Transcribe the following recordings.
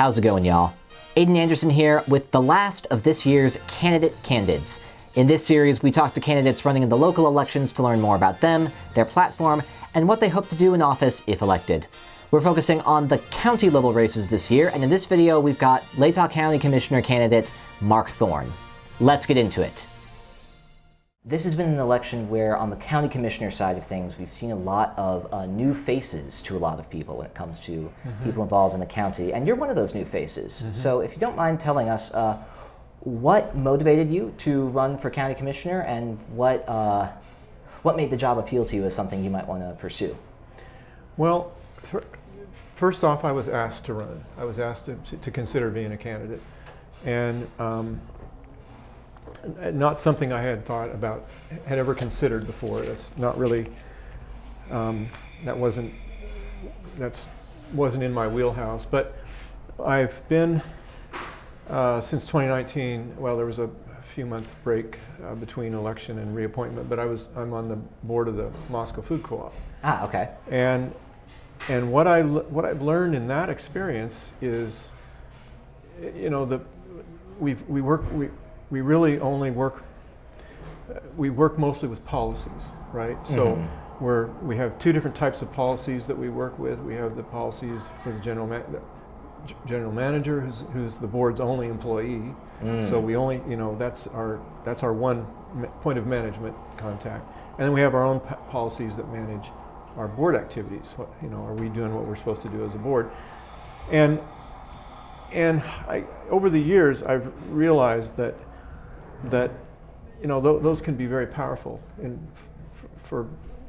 How's it going, y'all? Aiden Anderson here with the last of this year's candidate Candids. In this series, we talk to candidates running in the local elections to learn more about them, their platform, and what they hope to do in office if elected. We're focusing on the county level races this year, and in this video, we've got Latah County Commissioner candidate Mark Thorne. Let's get into it. This has been an election where, on the county commissioner side of things, we've seen a lot of new faces to a lot of people when it comes to people involved in the county, and you're one of those new faces. So if you don't mind telling us what motivated you to run for county commissioner, and what made the job appeal to you as something you might want to pursue? Well, first off, I was asked to run. I was asked to consider being a candidate, and not something I had thought about, had ever considered before. That's not really, that wasn't in my wheelhouse. But I've been, since 2019, well, there was a few month break between election and reappointment, but I'm on the board of the Moscow Food Co-op. Ah, okay. And what I've learned in that experience is, you know, we really only work, we work mostly with policies, right? So we have two different types of policies that we work with. We have the policies for the general manager, who's the board's only employee. So we only, you know, that's our one point of management contact. And then we have our own policies that manage our board activities. What, you know, are we doing what we're supposed to do as a board? And over the years, I've realized that you know, those can be very powerful, and for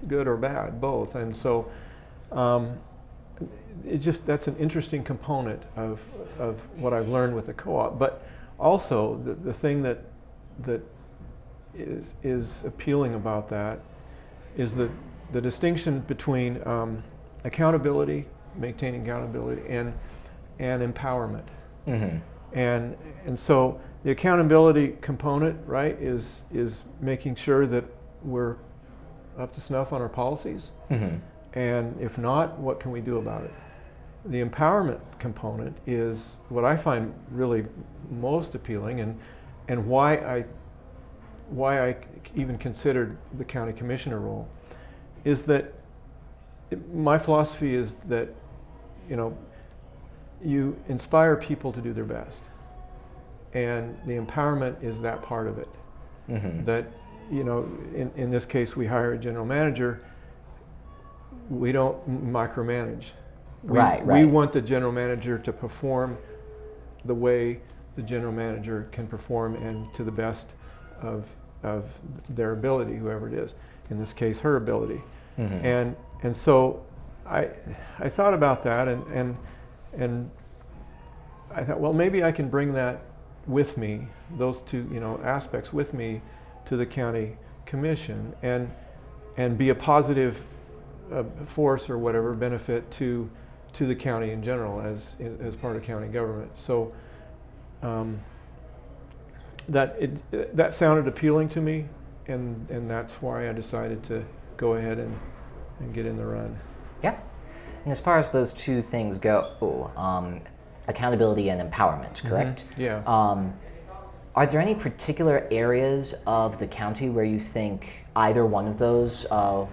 good or bad, both. And so that's an interesting component of what I've learned with the co-op. But also the thing that is appealing about that is the distinction between accountability, maintaining accountability, and empowerment. And so the accountability component, right, is making sure that we're up to snuff on our policies. And if not, what can we do about it? The empowerment component is what I find really most appealing, and why I even considered the county commissioner role, is that my philosophy is that, you know, you inspire people to do their best. And the empowerment is that part of it. That, you know, in this case, we hire a general manager. We don't micromanage. We want the general manager to perform the way the general manager can perform, and to the best of their ability, whoever it is. In this case, her ability. And so I thought about that, and I thought, well, maybe I can bring that with me, those two, you know, aspects with me to the county commission, and be a positive force or whatever benefit to the county in general as part of county government. So that sounded appealing to me, and that's why I decided to go ahead and get in the run. Yeah. And as far as those two things go, accountability and empowerment, correct? Yeah. Are there any particular areas of the county where you think either one of those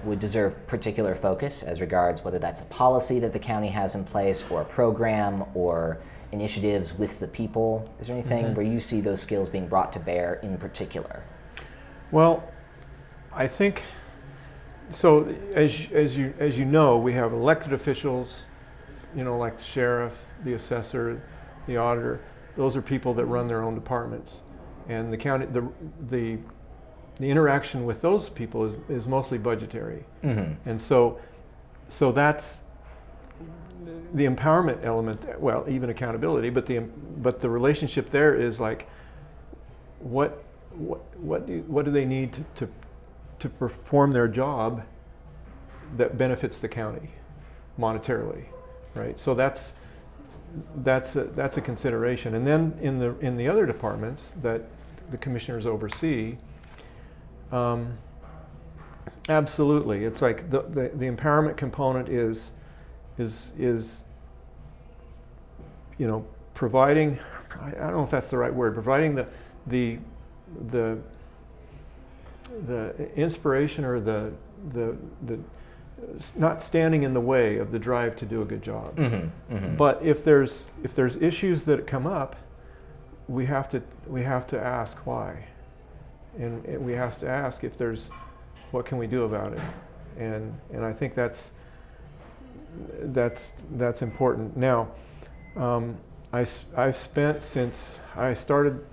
would deserve particular focus, as regards whether that's a policy that the county has in place, or a program, or initiatives with the people? Is there anything where you see those skills being brought to bear in particular? Well, I think so. As you know, we have elected officials, you know, like the sheriff, the assessor, the auditor. Those are people that run their own departments, and the county, the interaction with those people is mostly budgetary. And so that's the empowerment element. Well, even accountability, but the relationship there is like, what do they need to perform their job that benefits the county monetarily, right? So that's a consideration. And then in the other departments that the commissioners oversee, absolutely, it's like the empowerment component is you know, providing, I don't know if that's the right word, providing the inspiration or the not standing in the way of the drive to do a good job. But if there's issues that come up, we have to ask why, and we have to ask if there's what can we do about it, and I think that's important. Now, I've spent, since I started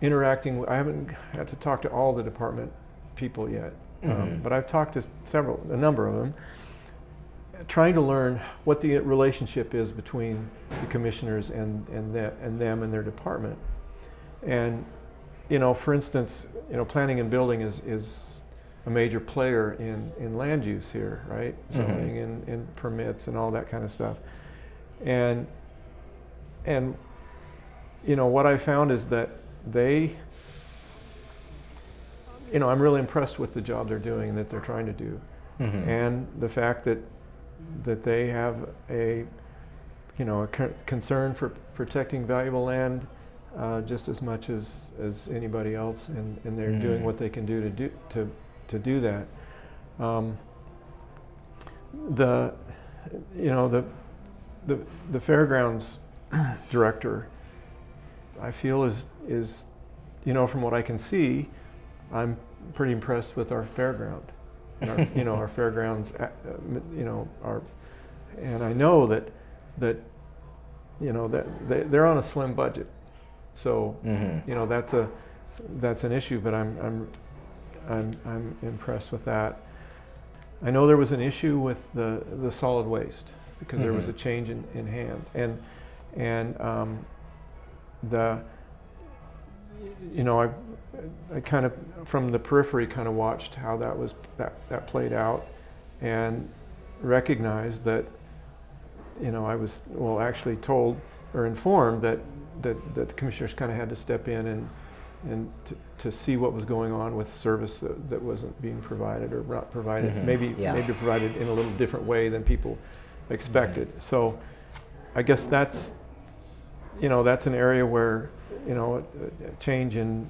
interacting, I haven't had to talk to all the department people yet, but I've talked to a number of them, trying to learn what the relationship is between the commissioners and them and their department. And for instance, planning and building is a major player in land use here, right? Zoning and permits and all that kind of stuff. And what I found is that they, I'm really impressed with the job they're doing and that they're trying to do, and the fact that they have a concern for protecting valuable land just as much as anybody else, and they're doing what they can do to do that. The fairgrounds director, I feel is from what I can see, I'm pretty impressed with our fairground. And our fairgrounds, and I know that they're on a slim budget, so that's an issue. But I'm impressed with that. I know there was an issue with the solid waste because there was a change in hand, and I kind of from the periphery kind of watched how that played out, and recognized that I was actually told or informed that the commissioners kind of had to step in and to see what was going on with service that wasn't being provided or not provided, maybe provided in a little different way than people expected. So I guess that's an area where a change in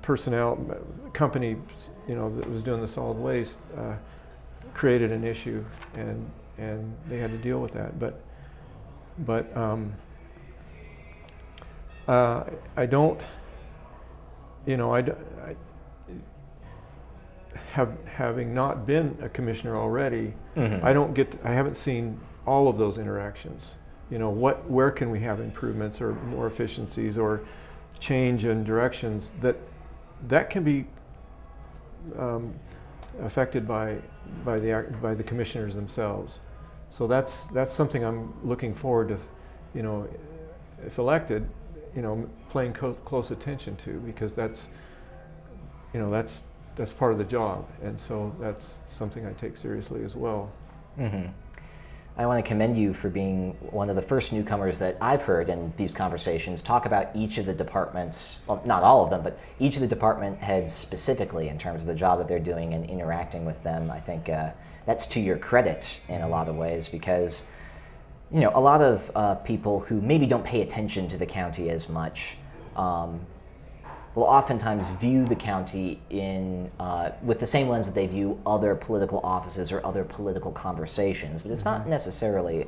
personnel, company that was doing the solid waste created an issue, and they had to deal with that. But I don't, having not been a commissioner already, I haven't seen all of those interactions. Where can we have improvements or more efficiencies or change in directions that can be affected by the commissioners themselves. So that's something I'm looking forward to, if elected, paying close attention to, because that's part of the job, and so that's something I take seriously as well. I want to commend you for being one of the first newcomers that I've heard in these conversations talk about each of the departments, well, not all of them, but each of the department heads specifically in terms of the job that they're doing and interacting with them. I think that's to your credit in a lot of ways, because a lot of people who maybe don't pay attention to the county as much will oftentimes view the county with the same lens that they view other political offices or other political conversations, but it's not necessarily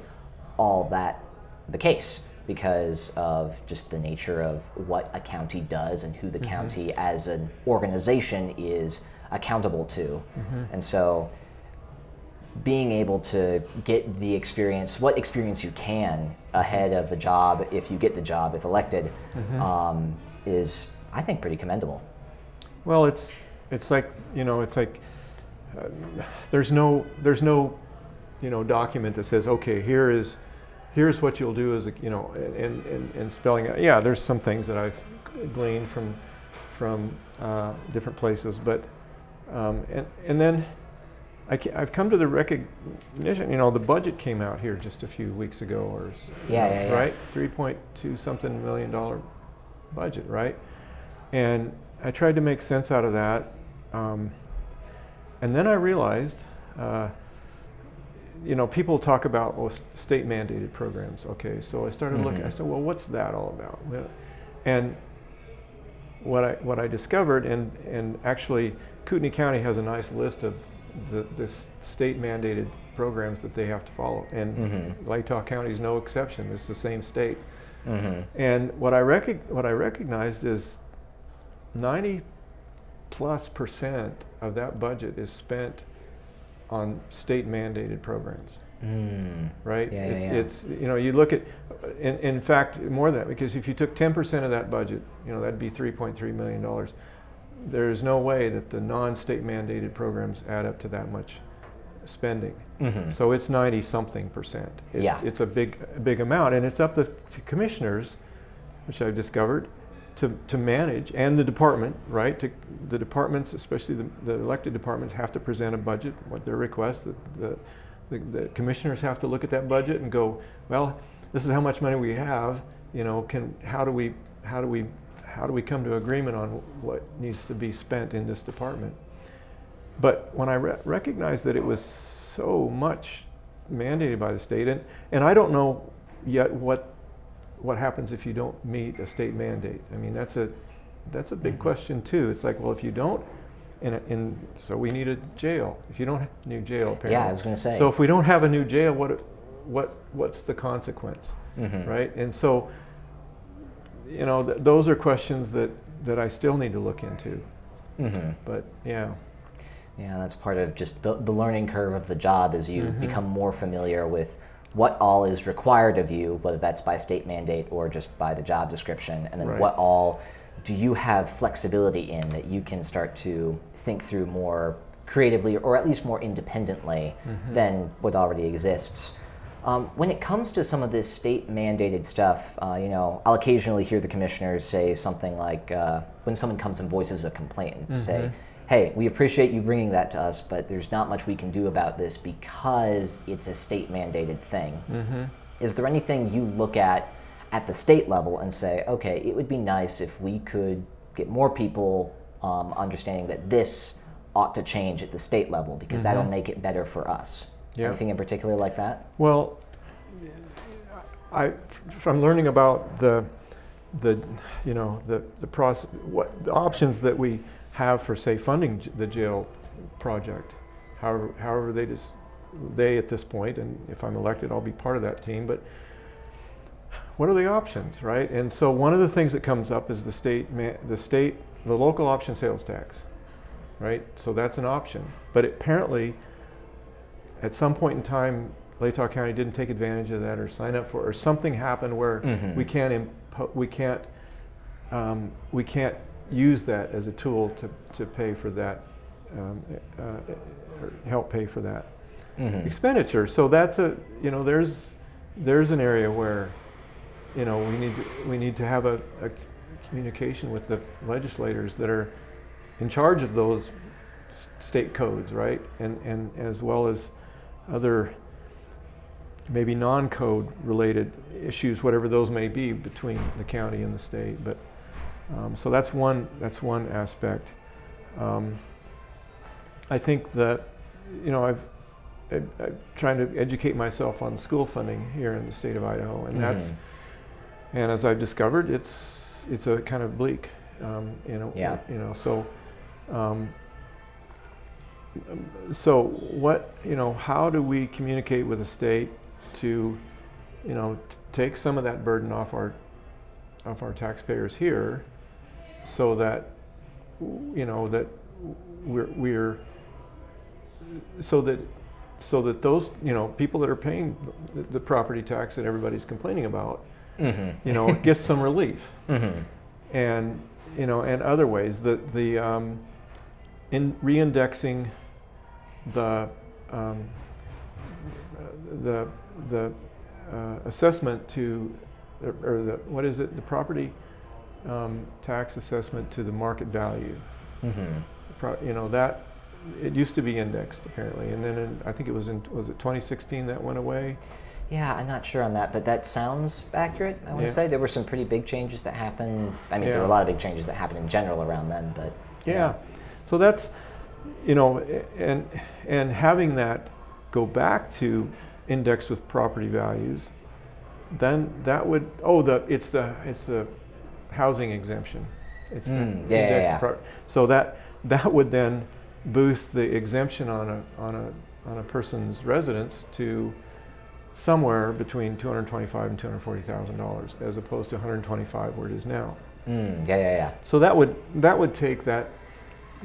all that the case because of just the nature of what a county does and who the county as an organization is accountable to. And so being able to get the experience, what experience you can ahead of the job, if you get the job, if elected, is, I think, pretty commendable. Well, it's like there's no document that says, okay, here's what you'll do as and spelling out. Yeah, there's some things that I've gleaned from different places, but and then I've come to the recognition. The budget came out here just a few weeks ago, or right, $3.2 something million budget, right? And I tried to make sense out of that, and then I realized people talk about state mandated programs. Okay, so I started looking. I said, well, what's that all about? And what I discovered, and actually, Kootenai County has a nice list of the state mandated programs that they have to follow, and Latah County is no exception. It's the same state. And what I recognized is 90+% of that budget is spent on state mandated programs. Right? It's you look at, in fact, more than that, because if you took 10% of that budget, that'd be $3.3 million. There's no way that the non-state mandated programs add up to that much spending. So it's 90-something%. It's a big amount, and it's up to commissioners, which I've discovered, to manage, and the department, right? The departments, especially the elected departments, have to present a budget, what their request. The commissioners have to look at that budget and go, well, this is how much money we have. How do we come to agreement on what needs to be spent in this department? But when I recognized that it was so much mandated by the state, and I don't know yet what happens if you don't meet a state mandate. I mean, that's a big question too. It's like, well, if you don't, so we need a jail. If you don't have a new jail, apparently. Yeah, I was going to say. So if we don't have a new jail, what's the consequence, right? And so, those are questions that I still need to look into. But yeah. Yeah, that's part of just the learning curve of the job as you become more familiar with what all is required of you, whether that's by state mandate or just by the job description, and then what all do you have flexibility in that you can start to think through more creatively or at least more independently than what already exists. When it comes to some of this state mandated stuff, I'll occasionally hear the commissioners say something like, when someone comes and voices a complaint, say, hey, we appreciate you bringing that to us, but there's not much we can do about this because it's a state mandated thing. Is there anything you look at the state level and say, okay, it would be nice if we could get more people understanding that this ought to change at the state level because that'll make it better for us? Anything in particular like that? Well, from learning about the process, what the options that we have for, say, funding the jail project, however they at this point, and if I'm elected, I'll be part of that team. But what are the options, right? And so one of the things that comes up is the local option sales tax, right? So that's an option, but apparently, at some point in time, Latah County didn't take advantage of that or sign up for it, or something happened where we can't use that as a tool to pay for that, or help pay for that expenditure. So that's there's an area where we need to have a communication with the legislators that are in charge of those state codes, right? And as well as other maybe non-code related issues, whatever those may be, between the county and the state. But so that's one aspect. I think that I'm trying to educate myself on school funding here in the state of Idaho, and that's and as I've discovered, it's a kind of bleak, So what, how do we communicate with the state to, take some of that burden off our taxpayers here, so that, that we're so that those, people that are paying the property tax that everybody's complaining about, gets some relief, and and other ways that in reindexing the assessment to, or the property tax assessment to the market value. That it used to be indexed apparently, and then I think was it 2016 that went away? Yeah, I'm not sure on that, but that sounds accurate. I want to say there were some pretty big changes that happened. I mean, there were a lot of big changes that happened in general around then, but so that's and having that go back to index with property values, then that would, it's the housing exemption. It's the indexed so that would then boost the exemption on a person's residence to somewhere between $225,000 and $240,000, as opposed to $125,000 where it is now. So that would take that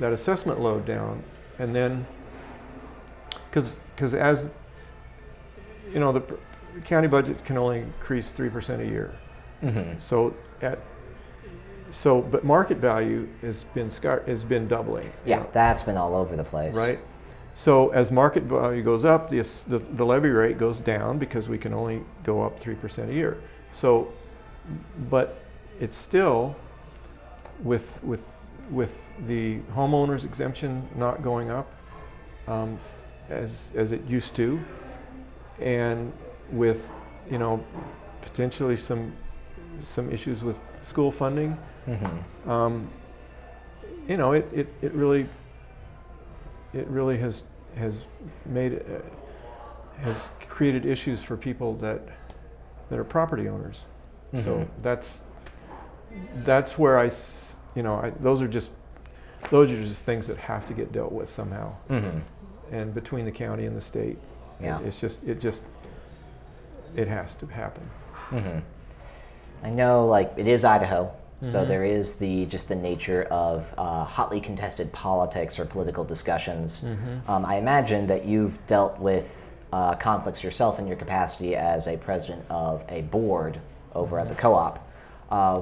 assessment load down, and then because as you know, the county budget can only increase 3% a year. But market value has been doubling. That's been all over the place. Right. So as market value goes up, the levy rate goes down because we can only go up 3% a year. So, but it's still with the homeowner's exemption not going up as it used to, and with potentially some issues with school funding. It really has created issues for people that are property owners. So that's where those are just things that have to get dealt with somehow. And between the county and the state, it has to happen. I know, it is Idaho, so there is the nature of hotly contested politics or political discussions. I imagine that you've dealt with conflicts yourself in your capacity as a president of a board over at the co-op.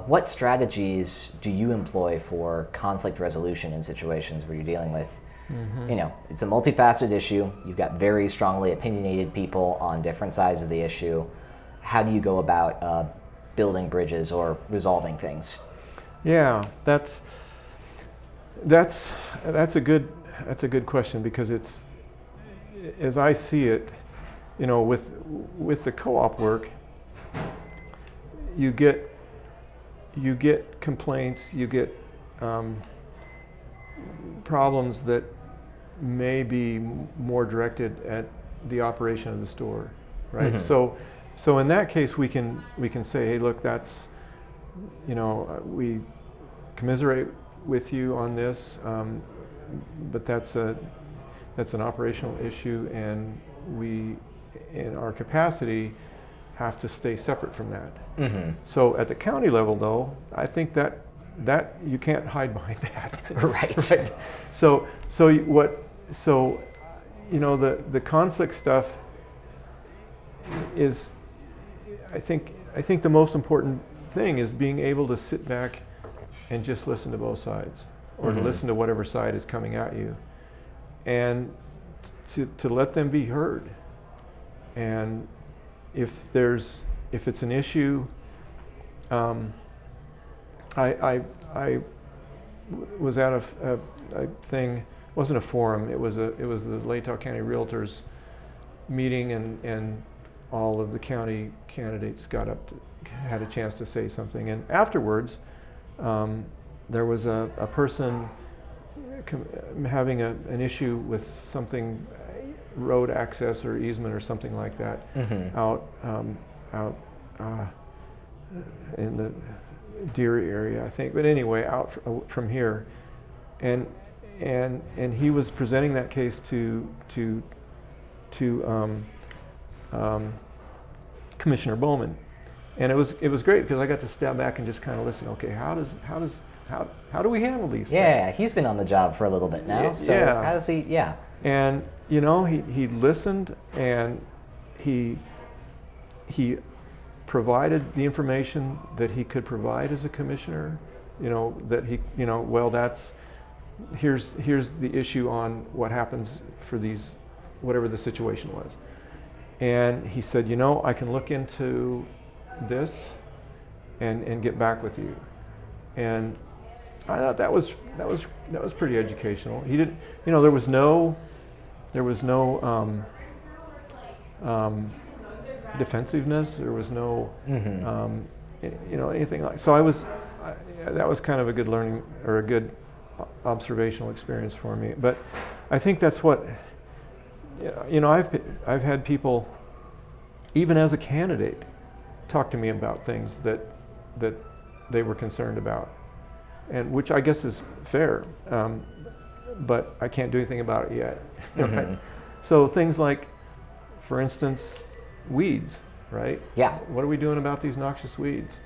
What strategies do you employ for conflict resolution in situations where you're dealing with, it's a multifaceted issue. You've got very strongly opinionated people on different sides of the issue. How do you go about building bridges or resolving things? Yeah, that's a good question, because it's, as I see it, with the co-op work, you get complaints, you get problems that may be more directed at the operation of the store, right? So in that case, we can say, hey, look, that's, we commiserate with you on this, but that's an operational issue, and we, in our capacity, have to stay separate from that. So at the county level, though, I think that you can't hide behind that. Right. So the conflict stuff is, I think the most important thing is being able to sit back and just listen to both sides, or to listen to whatever side is coming at you, and to let them be heard. And if it's an issue, I was at a thing. It wasn't a forum. It was the Latah County Realtors meeting, and all of the county candidates got up, had a chance to say something. And afterwards, there was a person having an issue with something, road access or easement or something like that, out in the Deary area, I think. But anyway, out from here, and he was presenting that case to Commissioner Bowman, and it was great, because I got to step back and just kind of listen. Okay, how do we handle these things? Yeah, he's been on the job for a little bit now. So how does he? Yeah. And he listened, and he provided the information that he could provide as a commissioner. That he, here's the issue on what happens for these, whatever the situation was. And he said, I can look into this and get back with you. And I thought that was pretty educational. He didn't, there was no defensiveness. There was no, anything like. So that was kind of a good learning, or a good observational experience for me. But I think that's what you know, I've had people, even as a candidate, talk to me about things that they were concerned about, and which I guess is fair, but I can't do anything about it yet. Right? So things like, for instance, weeds, right? Yeah. What are we doing about these noxious weeds?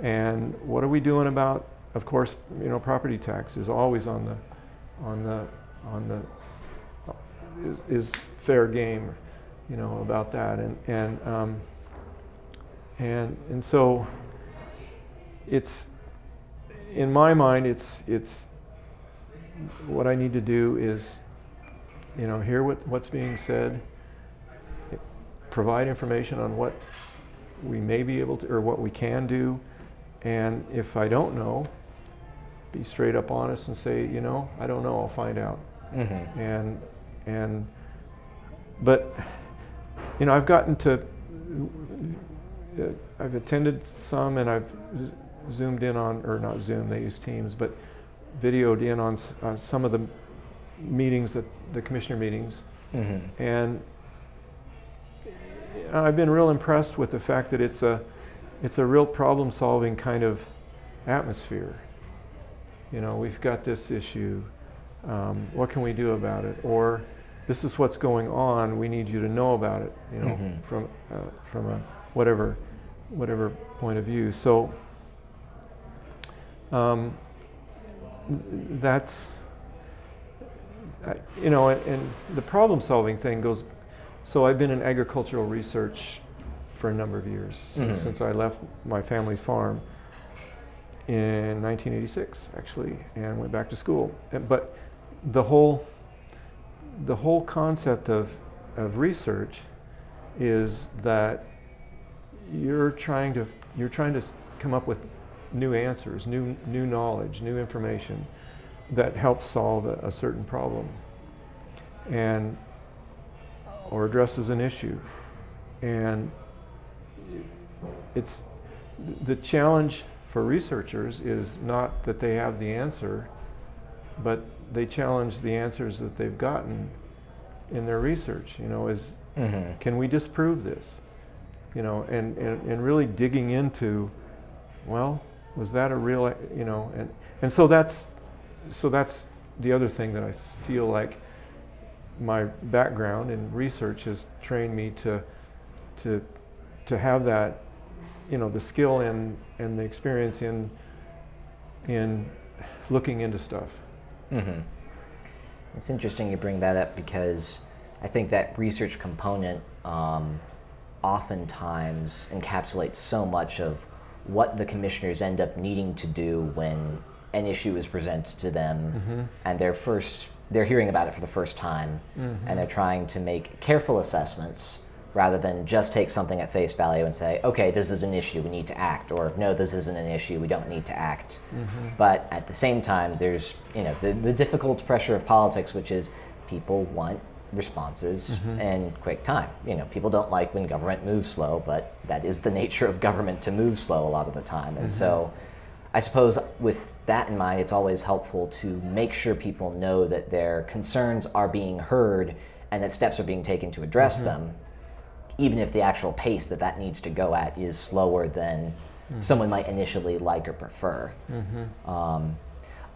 And what are we doing about, of course, you know, property tax is always on the is fair game, you know, about that, and so it's, in my mind, it's what I need to do is, you know, hear what's being said, provide information on what we may be able to, or what we can do, and if I don't know, be straight up honest and say, you know, I don't know, I'll find out. But you know, I've gotten to, I've attended some, and I've zoomed in on, or not Zoom, they use Teams, but videoed in on some of the meetings, the commissioner meetings, and I've been real impressed with the fact that it's a real problem-solving kind of atmosphere. You know, we've got this issue. What can we do about it? Or this is what's going on. We need you to know about it. You know, from a whatever point of view. So that's, you know, and the problem-solving thing goes. So I've been in agricultural research for a number of years, since I left my family's farm in 1986, actually, and went back to school. But the whole concept of research is that you're trying to come up with new answers, new knowledge, new information that helps solve a certain problem, or addresses an issue. And it's the challenge for researchers is not that they have the answer, but they challenge the answers that they've gotten in their research. You know, can we disprove this? You know, and really digging into, well, was that a real, you know, and so that's the other thing that I feel like my background in research has trained me to have that, you know, the skill and the experience in looking into stuff. It's interesting you bring that up, because I think that research component oftentimes encapsulates so much of what the commissioners end up needing to do when an issue is presented to them, and they're hearing about it for the first time, and they're trying to make careful assessments rather than just take something at face value and say, okay, this is an issue, we need to act, or no, this isn't an issue, we don't need to act. But at the same time, there's, you know, the difficult pressure of politics, which is people want responses in quick time. You know, people don't like when government moves slow, but that is the nature of government, to move slow a lot of the time. And so I suppose with that in mind, it's always helpful to make sure people know that their concerns are being heard and that steps are being taken to address them, even if the actual pace that needs to go at is slower than someone might initially like or prefer.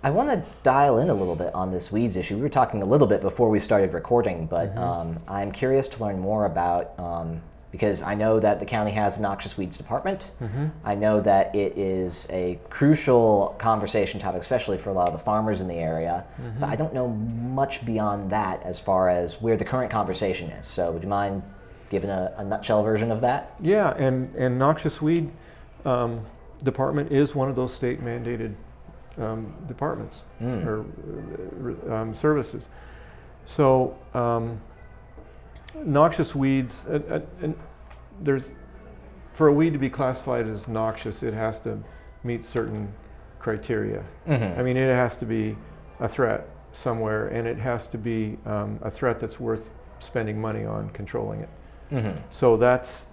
I want to dial in a little bit on this weeds issue. We were talking a little bit before we started recording, but I'm curious to learn more about, because I know that the county has a noxious weeds department. I know that it is a crucial conversation topic, especially for a lot of the farmers in the area, but I don't know much beyond that as far as where the current conversation is. So would you mind giving a nutshell version of that? Yeah, and noxious weed department is one of those state mandated departments or services. So noxious weeds, and there's, for a weed to be classified as noxious, it has to meet certain criteria. I mean, it has to be a threat somewhere, and it has to be a threat that's worth spending money on controlling it. So that's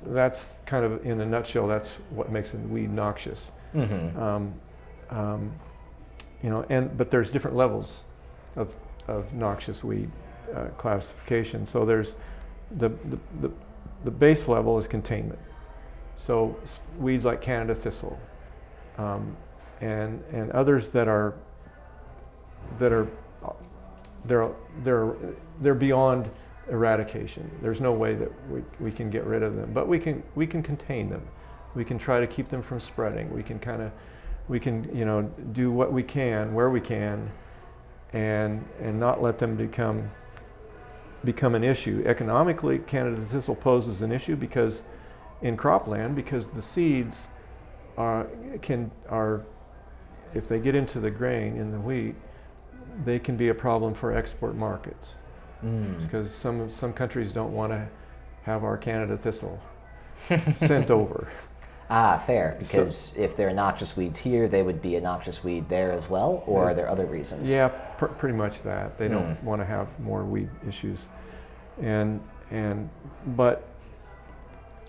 kind of, in a nutshell, that's what makes a weed noxious. You know, but there's different levels of noxious weed. classification. So there's the base level is containment. So weeds like Canada thistle, and others that are they're beyond eradication. There's no way that we can get rid of them, but we can contain them. We can try to keep them from spreading. We can do what we can where we can, and not let them become an issue. Economically, Canada thistle poses an issue because in cropland, because the seeds are if they get into the grain in the wheat, they can be a problem for export markets. Because some countries don't want to have our Canada thistle sent over. Ah, fair. Because if they're noxious weeds here, they would be a noxious weed there as well, or are there other reasons? Yeah, pretty much that. They don't want to have more weed issues, but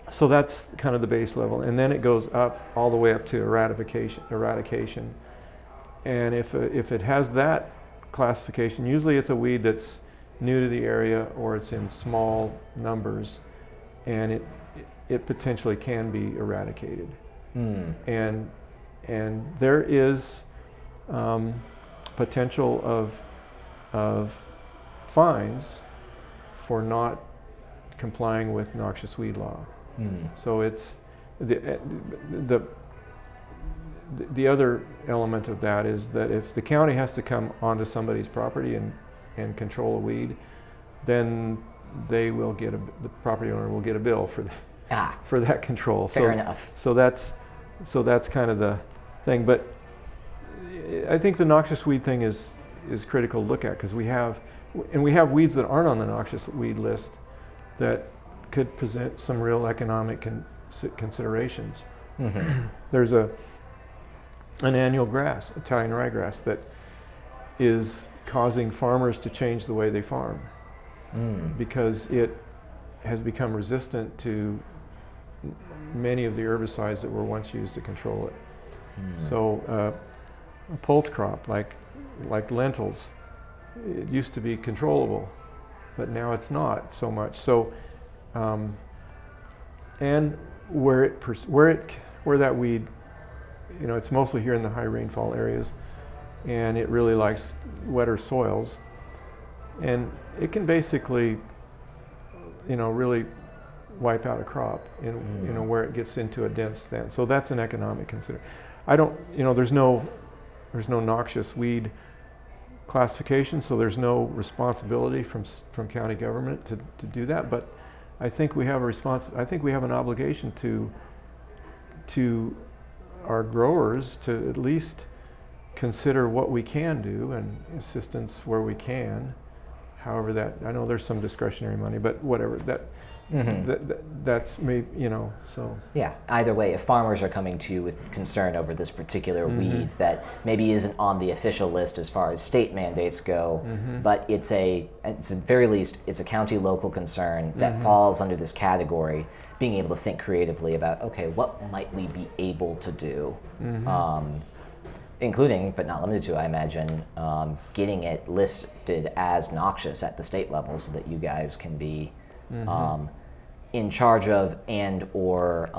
so that's kind of the base level, and then it goes up all the way up to eradication. And if it has that classification, usually it's a weed that's new to the area or it's in small numbers, and it potentially can be eradicated. And there is potential of fines for not complying with noxious weed law. So it's the other element of that is that if the county has to come onto somebody's property and control a weed, then the property owner will get a bill for that control. Fair enough. So that's kind of the thing. But I think the noxious weed thing is critical to look at, because we have weeds that aren't on the noxious weed list that could present some real economic considerations. There's an annual grass, Italian ryegrass, that is causing farmers to change the way they farm because it has become resistant to many of the herbicides that were once used to control it. So a pulse crop like lentils, it used to be controllable, but now it's not so much. So and where that weed, it's mostly here in the high rainfall areas, and it really likes wetter soils, and it can basically, really wipe out a crop in where it gets into a dense stand. So that's an economic consider. There's no noxious weed classification, so there's no responsibility from county government to do that. But I think we have an obligation to our growers to at least consider what we can do and assistance where we can. However, that I know there's some discretionary money, but whatever that's maybe so. Yeah. Either way, if farmers are coming to you with concern over this particular weed that maybe isn't on the official list as far as state mandates go, but it's at very least it's a county local concern that falls under this category, being able to think creatively about, okay, what might we be able to do, including but not limited to, I imagine, getting it listed as noxious at the state level so that you guys can be in charge of and or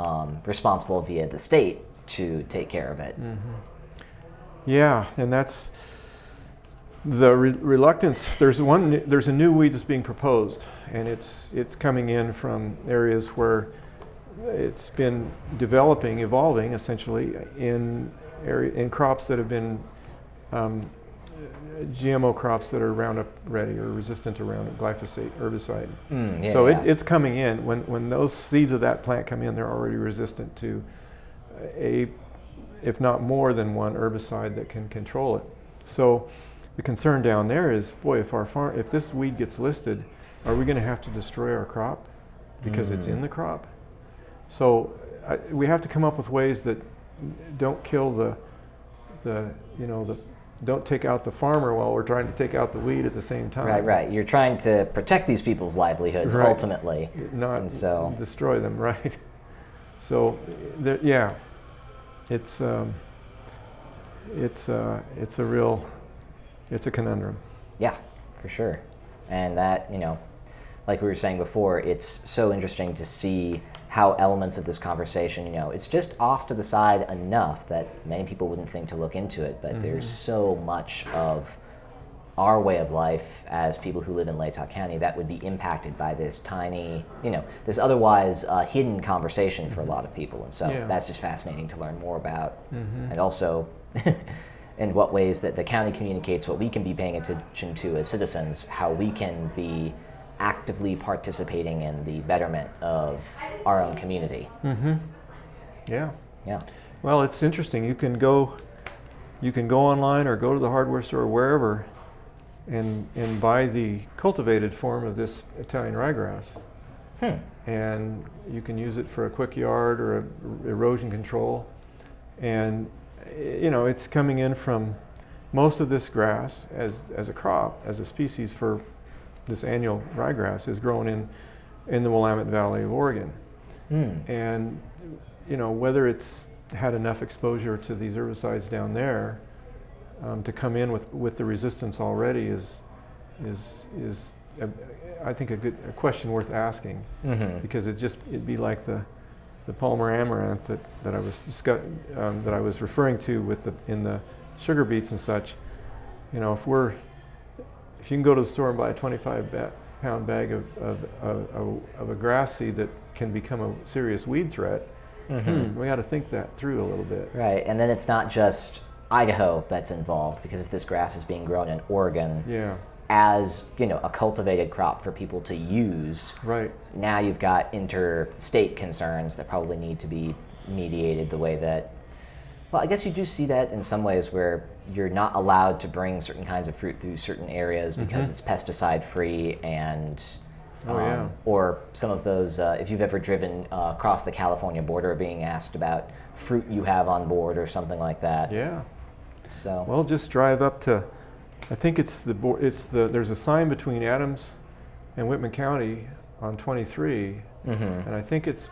responsible via the state to take care of it. Yeah, and that's the reluctance. There's a new weed that's being proposed, and it's coming in from areas where it's been evolving essentially in crops that have been GMO crops that are Roundup ready or resistant to Roundup glyphosate herbicide. It's coming in. When those seeds of that plant come in, they're already resistant to if not more than one herbicide that can control it. So the concern down there is, boy, if this weed gets listed, are we going to have to destroy our crop because it's in the crop? So we have to come up with ways that don't kill don't take out the farmer while we're trying to take out the weed at the same time. Right. You're trying to protect these people's livelihoods ultimately, not destroy them. Right. So, it's a conundrum. Yeah, for sure. And that, like we were saying before, it's so interesting to see how elements of this conversation, it's just off to the side enough that many people wouldn't think to look into it, but there's so much of our way of life as people who live in Latah County that would be impacted by this tiny, this otherwise hidden conversation for a lot of people. And so that's just fascinating to learn more about. And also in what ways that the county communicates what we can be paying attention to as citizens, how we can be actively participating in the betterment of our own community. Yeah. Yeah. Well, it's interesting. You can go online or go to the hardware store or wherever and buy the cultivated form of this Italian ryegrass. And you can use it for a quick yard or erosion control. And it's coming in from most of this grass as a crop, as a species for this annual ryegrass is grown in the Willamette Valley of Oregon. And whether it's had enough exposure to these herbicides down there to come in with the resistance already is I think a question worth asking, because it'd be like the Palmer amaranth that I was referring to in the sugar beets and such. If you can go to the store and buy a 25-pound bag of a grass seed that can become a serious weed threat, we got to think that through a little bit. Right, and then it's not just Idaho that's involved, because if this grass is being grown in Oregon as a cultivated crop for people to use, now you've got interstate concerns that probably need to be mediated the way that, well, I guess you do see that in some ways where you're not allowed to bring certain kinds of fruit through certain areas because it's pesticide free, and or some of those, if you've ever driven across the California border, being asked about fruit you have on board or something like that. Yeah. So. Well, just drive up to, I think there's a sign between Adams and Whitman County on 23, and I think it's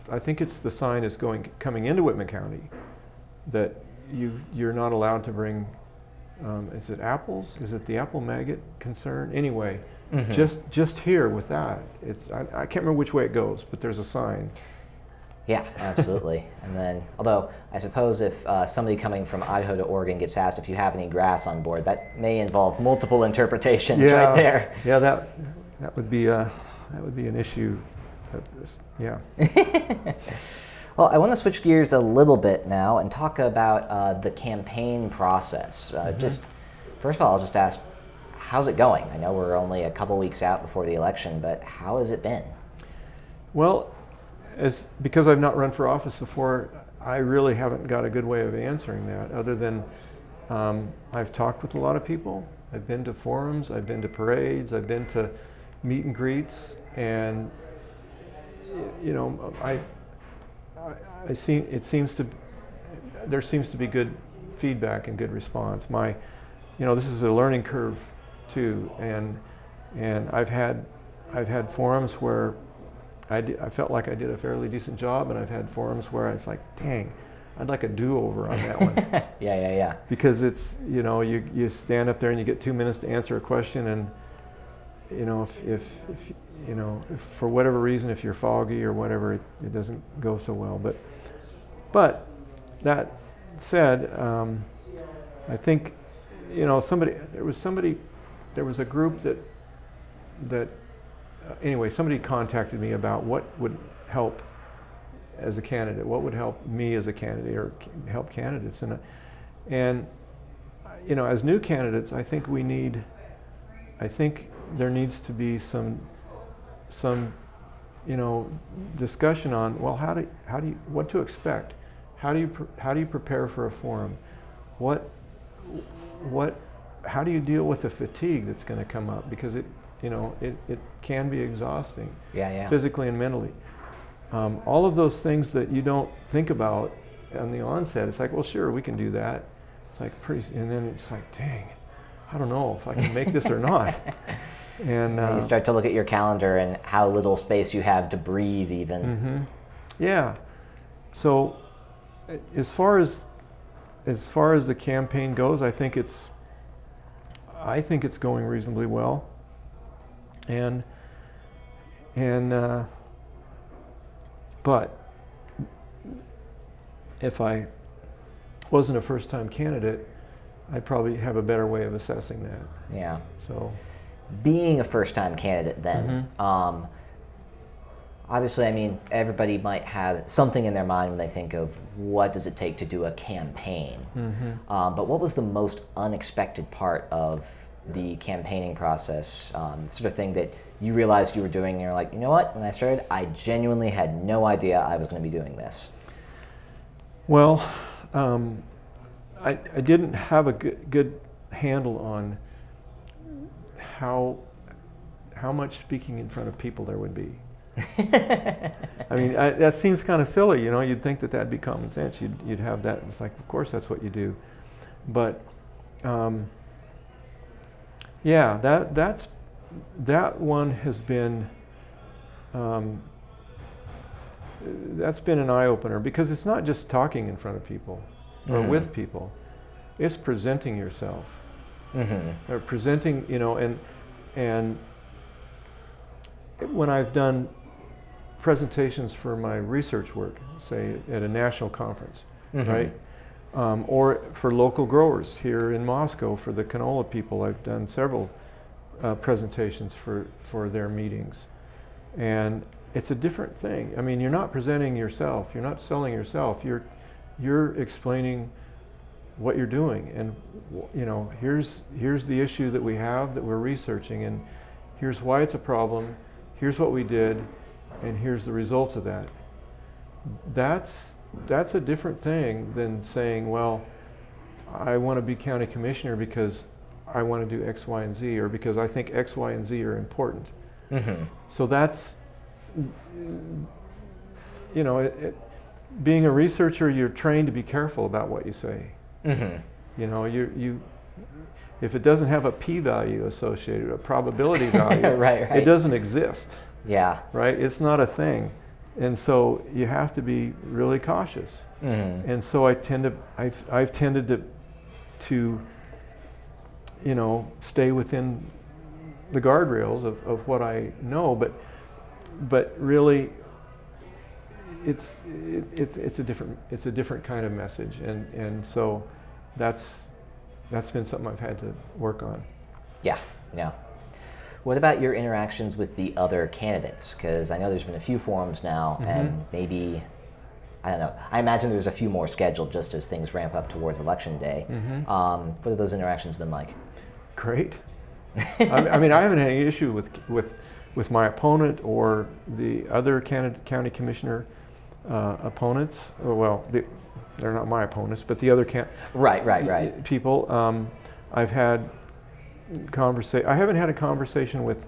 the sign is coming into Whitman County that you're not allowed to bring. Is it apples? Is it the apple maggot concern? Anyway, just here with that, I can't remember which way it goes, but there's a sign. Yeah, absolutely. And then, although I suppose if somebody coming from Idaho to Oregon gets asked if you have any grass on board, that may involve multiple interpretations right there. Yeah, that would be an issue. Well, I want to switch gears a little bit now and talk about the campaign process. Just first of all, I'll just ask, how's it going? I know we're only a couple weeks out before the election, but how has it been? Well, because I've not run for office before, I really haven't got a good way of answering that, other than I've talked with a lot of people. I've been to forums, I've been to parades, I've been to meet and greets, and there seems to be good feedback and good response. This is a learning curve too, and I've had forums where I felt like I did a fairly decent job, and I've had forums where it's like, dang, I'd like a do-over on that one. Yeah. Because it's, you stand up there and you get 2 minutes to answer a question, and if for whatever reason, if you're foggy or whatever, it doesn't go so well. But that said, I think there was a group that anyway, somebody contacted me about what would help as a candidate, what would help me as a candidate or help candidates. And as new candidates, I think there needs to be some discussion on, well, what to expect? How do you prepare for a forum? How do you deal with the fatigue that's going to come up? Because it can be exhausting, physically and mentally. All of those things that you don't think about on the onset. It's like, well, sure, we can do that. It's like and then it's like, dang, I don't know if I can make this or not. And you start to look at your calendar and how little space you have to breathe, even. Yeah. So, as far as the campaign goes, I think it's going reasonably well. And but if I wasn't a first-time candidate, I'd probably have a better way of assessing that. Yeah. So, being a first-time candidate then, obviously, I mean, everybody might have something in their mind when they think of what does it take to do a campaign. But what was the most unexpected part of the campaigning process, sort of thing that you realized you were doing and you're like, you know what, when I started, I genuinely had no idea I was going to be doing this? Well, I didn't have a good handle on how much speaking in front of people there would be. I mean, that seems kind of silly, you know. You'd think that that'd be common sense. You'd have that. It's like, of course, that's what you do. But yeah, that one has been that's been an eye opener, because it's not just talking in front of people or with people. It's presenting yourself, or presenting, you know, and when I've done presentations for my research work, say at a national conference, right? Or for local growers here in Moscow, for the canola people, I've done several presentations for their meetings. And it's a different thing. I mean, you're not presenting yourself, you're not selling yourself, you're explaining what you're doing, and you know, here's the issue that we have that we're researching, and here's why it's a problem, here's what we did, and here's the results of that. That's a different thing than saying, well, I want to be county commissioner because I want to do X, Y, and Z, or because I think X, Y, and Z are important. So that's, you know, being a researcher, you're trained to be careful about what you say. You know, if it doesn't have a p-value associated, a probability value, right. It doesn't exist. Yeah. Right? It's not a thing. And so you have to be really cautious. And so I've tended to, you know, stay within the guardrails of what I know, but really it's a different kind of message, and so that's been something I've had to work on. Yeah. What about your interactions with the other candidates? Because I know there's been a few forums now, and maybe, I don't know, I imagine there's a few more scheduled just as things ramp up towards election day. What have those interactions been like? Great. I mean, I haven't had any issue with my opponent or the other county commissioner opponents. Well, they're not my opponents, but the other Right. people. I've had I haven't had a conversation with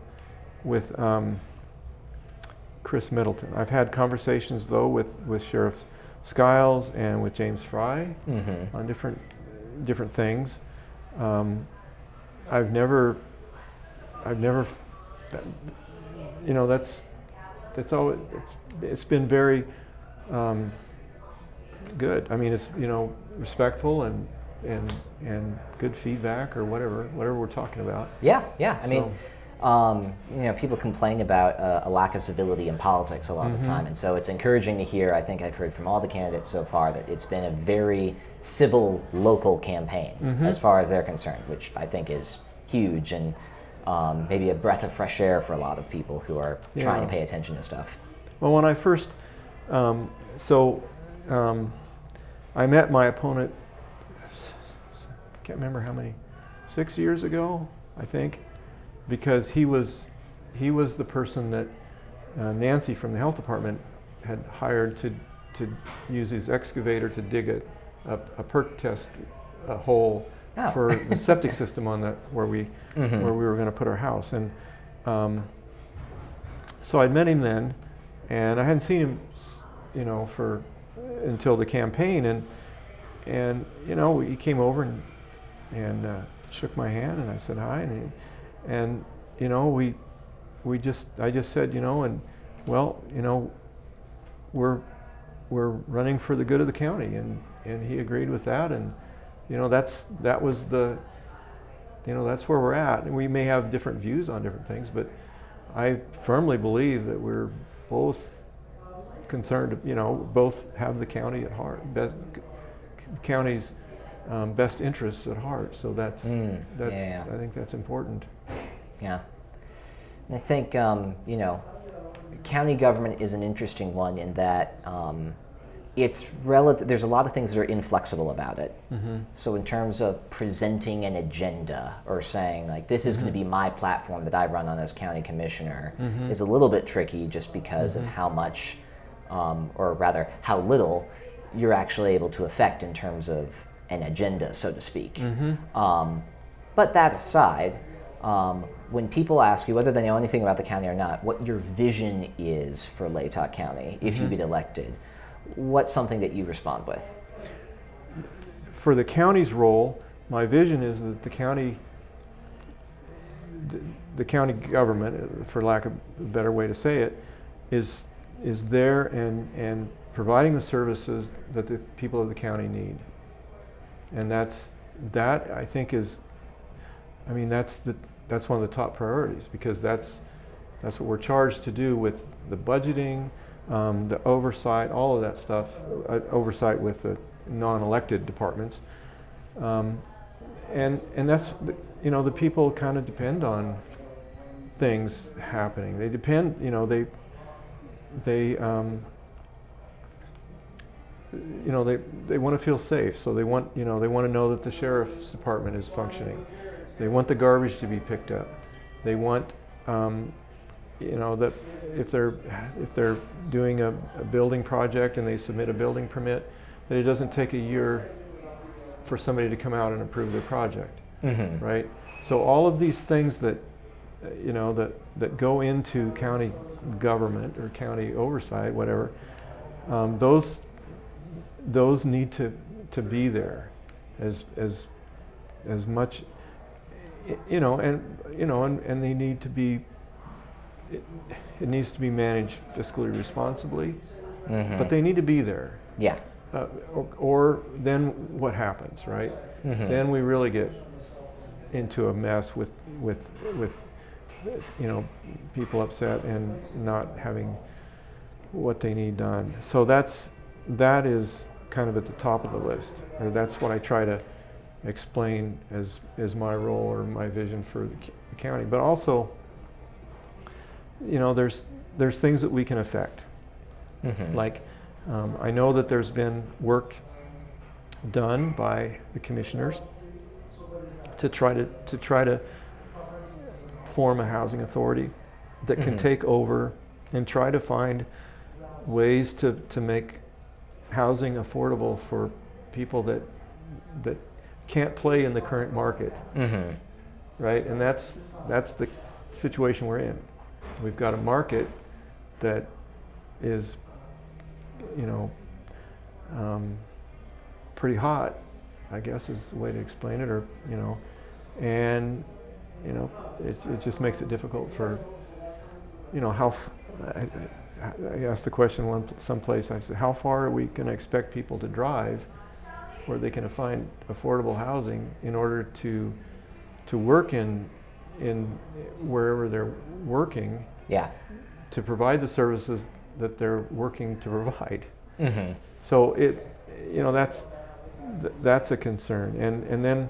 Chris Middleton. I've had conversations though with Sheriff Skiles and with James Fry on different things. I've never, you know, that's all. It's been very good. I mean, it's, you know, respectful and good feedback, or whatever we're talking about. Yeah. I mean, you know, people complain about a lack of civility in politics a lot of the time, and so it's encouraging to hear. I think I've heard from all the candidates so far that it's been a very civil local campaign as far as they're concerned, which I think is huge, and maybe a breath of fresh air for a lot of people who are trying to pay attention to stuff. Well, when I first, I met my opponent, I can't remember how many, 6 years ago, I think, because he was the person that Nancy from the health department had hired to use his excavator to dig a perk test hole for the septic system on that where we were going to put our house. And so I'd met him then, and I hadn't seen him, you know, until the campaign, and you know, he came over and shook my hand, and I said hi, and you know, I just said, you know, and well, you know, we're running for the good of the county, and he agreed with that, and you know, that's where we're at, and we may have different views on different things, I firmly believe that we're both concerned, both have the county at heart, county's best interests at heart. So that's yeah. I think that's important. Yeah. And I think, county government is an interesting one in that it's relative. There's a lot of things that are inflexible about it. Mm-hmm. So in terms of presenting an agenda or saying like this is going to be my platform that I run on as county commissioner is a little bit tricky just because of how much, or rather how little, you're actually able to affect in terms of an agenda, so to speak. But that aside, when people ask you, whether they know anything about the county or not, what your vision is for Latah County if you get elected, what's something that you respond with? For the county's role, my vision is that the county government, for lack of a better way to say it, is there and providing the services that the people of the county need. And that I think is, that's one of the top priorities, because that's what we're charged to do with the budgeting, the oversight, all of that stuff, oversight with the non-elected departments, and that's the people kind of depend on things happening. They depend, they want to feel safe, so they want to know that the sheriff's department is functioning. They want the garbage to be picked up. They want that if they're doing a building project and they submit a building permit, that it doesn't take a year for somebody to come out and approve their project, right? So all of these things that that go into county government or county oversight, whatever, those need to be there as much, and they need to be. It needs to be managed fiscally responsibly, but they need to be there. Yeah. Or then what happens, right? Then we really get into a mess with people upset and not having what they need done. So that is kind of at the top of the list, or that's what I try to explain as my role or my vision for the county. But also, there's things that we can affect. Like, I know that there's been work done by the commissioners to try to form a housing authority that can take over and try to find ways to make housing affordable for people that can't play in the current market, right? And that's the situation we're in. We've got a market that is, pretty hot, I guess is the way to explain it, or and it just makes it difficult for, how. I asked the question someplace. I said, how far are we going to expect people to drive, where they can find affordable housing in order to work in wherever they're working, to provide the services that they're working to provide. So that's a concern, and then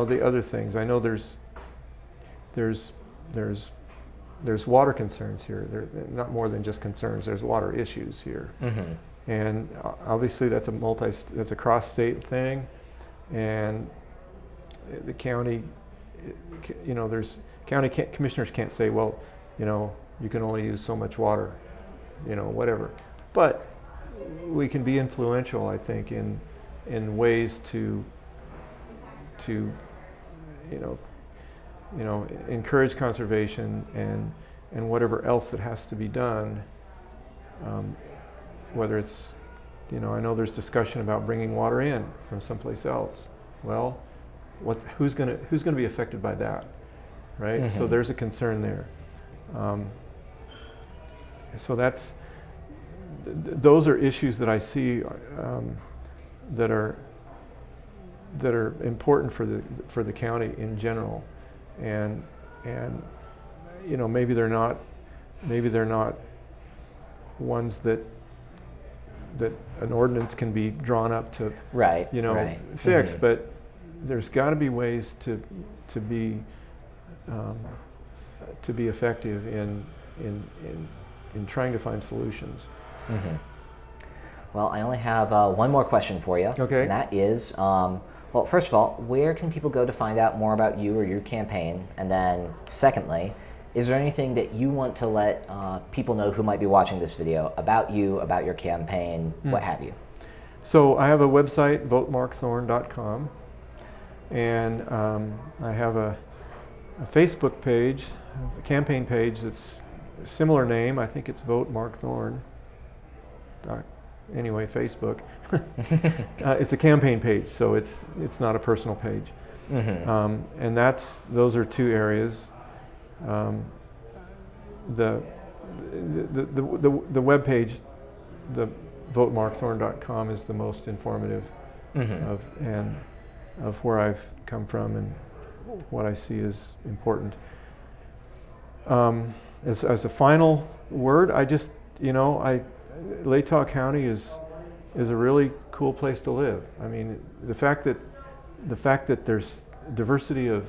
the other things. I know there's water concerns here. They're not more than just concerns. There's water issues here, and obviously that's a cross-state thing, and the county, there's county commissioners can't say, well, you can only use so much water, whatever. But we can be influential, I think, in ways to encourage conservation and whatever else that has to be done. Whether it's, I know there's discussion about bringing water in from someplace else. Well, who's going to be affected by that, right? So there's a concern there. So those are issues that I see that are that are important for the county in general, and you know, maybe they're not ones that an ordinance can be drawn up to you know fix, but there's got to be ways to be effective in trying to find solutions. Well, I only have one more question for you. Okay. And that is, well, first of all, where can people go to find out more about you or your campaign? And then secondly, is there anything that you want to let people know who might be watching this video about you, about your campaign, what have you? So I have a website, votemarkthorne.com, and I have a Facebook page, a campaign page that's a similar name. I think it's Vote Mark Thorne. Anyway, Facebook. It's a campaign page, so it's not a personal page. And those are two areas. The web page, the votemarkthorne.com, is the most informative of where I've come from and what I see as important. As a final word, I just, you know, Latah County is a really cool place to live. I mean, the fact that there's diversity of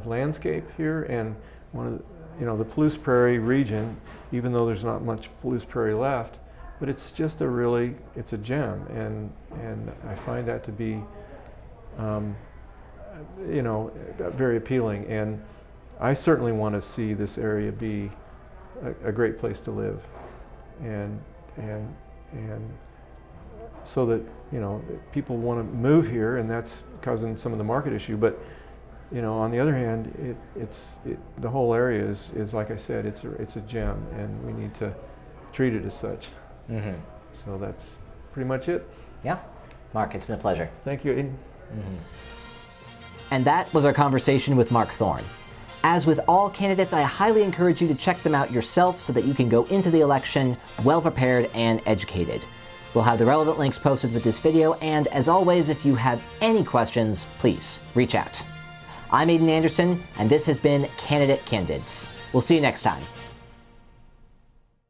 landscape here, and one of the, you know, the Palouse Prairie region, even though there's not much Palouse Prairie left, but it's just it's a gem, and I find that to be, you know, very appealing, and I certainly want to see this area be a great place to live, and so that, you know, people want to move here, and that's causing some of the market issue. But, you know, on the other hand, the whole area is like I said, it's a gem, and we need to treat it as such. So that's pretty much it. Yeah, Mark, it's been a pleasure. Thank you, Aiden. And that was our conversation with Mark Thorne. As with all candidates, I highly encourage you to check them out yourself so that you can go into the election well prepared and educated. We'll have the relevant links posted with this video, and as always, if you have any questions, please reach out. I'm Aiden Anderson, and this has been Candidate Candids. We'll see you next time.